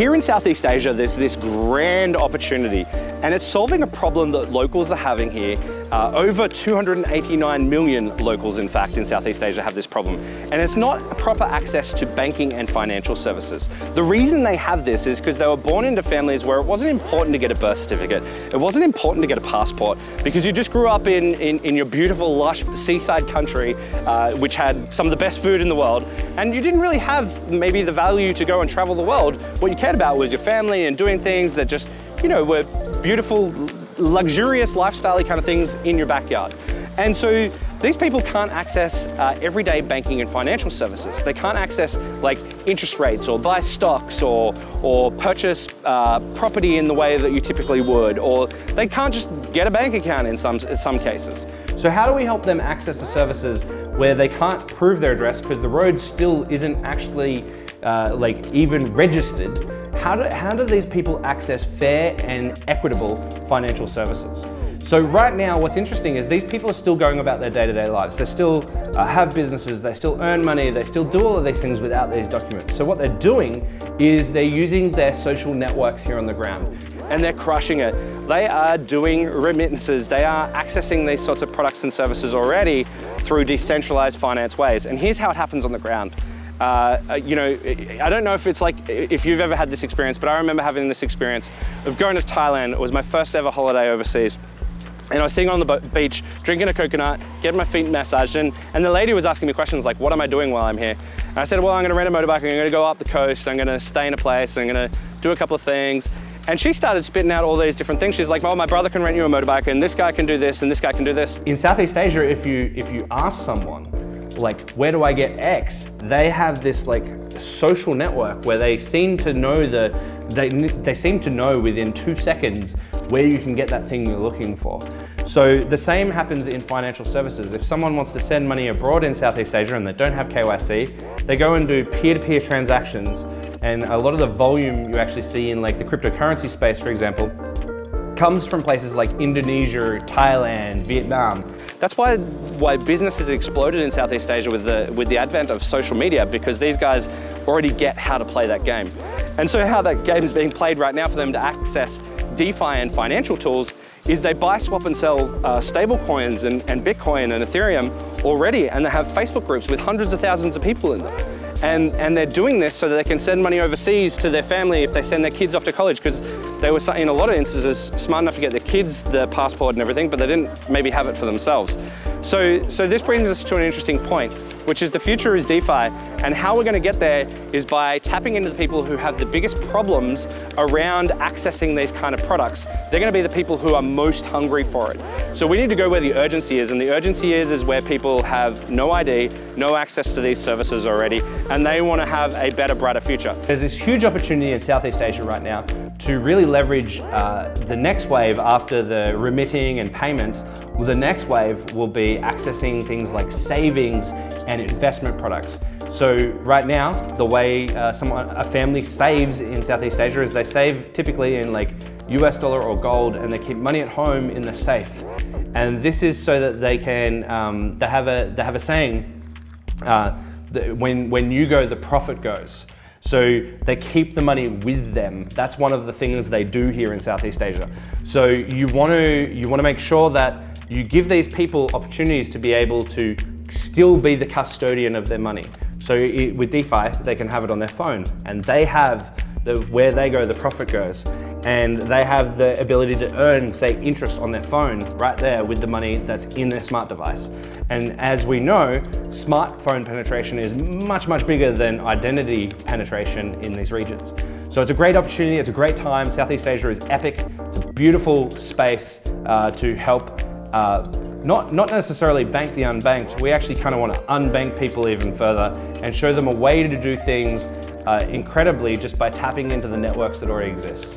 here in Southeast Asia, there's this grand opportunity, and it's solving a problem that locals are having here. Over 289 million locals, in fact, in Southeast Asia have this problem. And it's not proper access to banking and financial services. The reason they have this is because they were born into families where it wasn't important to get a birth certificate. It wasn't important to get a passport, because you just grew up in your beautiful, lush seaside country, which had some of the best food in the world. And you didn't really have maybe the value to go and travel the world. What you cared about was your family and doing things that just, were beautiful, luxurious lifestyle kind of things in your backyard. And so these people can't access everyday banking and financial services. They can't access like interest rates or buy stocks or purchase property in the way that you typically would, or they can't just get a bank account in some cases. So how do we help them access the services where they can't prove their address because the road still isn't actually even registered? How do these people access fair and equitable financial services? So right now, what's interesting is these people are still going about their day-to-day lives. They still have businesses, they still earn money, they still do all of these things without these documents. So what they're doing is they're using their social networks here on the ground, and they're crushing it. They are doing remittances. They are accessing these sorts of products and services already through decentralized finance ways. And here's how it happens on the ground. I don't know if you've ever had this experience, but I remember having this experience of going to Thailand. It was my first ever holiday overseas. And I was sitting on the beach, drinking a coconut, getting my feet massaged, and the lady was asking me questions like, what am I doing while I'm here? And I said, well, I'm gonna rent a motorbike, I'm gonna go up the coast, I'm gonna stay in a place, I'm gonna do a couple of things. And she started spitting out all these different things. She's like, well, my brother can rent you a motorbike, and this guy can do this, and this guy can do this. In Southeast Asia, if you ask someone, like, where do I get X? They have this like social network where they seem to know they seem to know within 2 seconds where you can get that thing you're looking for. So the same happens in financial services. If someone wants to send money abroad in Southeast Asia and they don't have KYC, they go and do peer-to-peer transactions, and a lot of the volume you actually see in like the cryptocurrency space, for example, comes from places like Indonesia, Thailand, Vietnam. That's why business has exploded in Southeast Asia with the advent of social media, because these guys already get how to play that game. And so how that game is being played right now for them to access DeFi and financial tools is they buy, swap and sell stable coins and Bitcoin and Ethereum already, and they have Facebook groups with hundreds of thousands of people in them. And they're doing this so that they can send money overseas to their family if they send their kids off to college, because they were, in a lot of instances, smart enough to get their kids the passport and everything, but they didn't maybe have it for themselves. So this brings us to an interesting point, which is the future is DeFi, and how we're going to get there is by tapping into the people who have the biggest problems around accessing these kind of products. They're going to be the people who are most hungry for it. So we need to go where the urgency is, and the urgency is where people have no ID, no access to these services already, and they want to have a better, brighter future. There's this huge opportunity in Southeast Asia right now to really leverage the next wave after the remitting and payments. Well, the next wave will be accessing things like savings and investment products. So right now, the way a family saves in Southeast Asia is they save typically in like US dollar or gold, and they keep money at home in the safe. And this is so that they can, they have a saying, when you go, the profit goes. So they keep the money with them. That's one of the things they do here in Southeast Asia. So you want to make sure that you give these people opportunities to be able to still be the custodian of their money. So with DeFi, they can have it on their phone, and they have where they go, the profit goes. And they have the ability to earn, say, interest on their phone right there with the money that's in their smart device. And as we know, smartphone penetration is much, much bigger than identity penetration in these regions. So it's a great opportunity, it's a great time. Southeast Asia is epic. It's a beautiful space to help not necessarily bank the unbanked. We actually kind of want to unbank people even further and show them a way to do things incredibly just by tapping into the networks that already exist.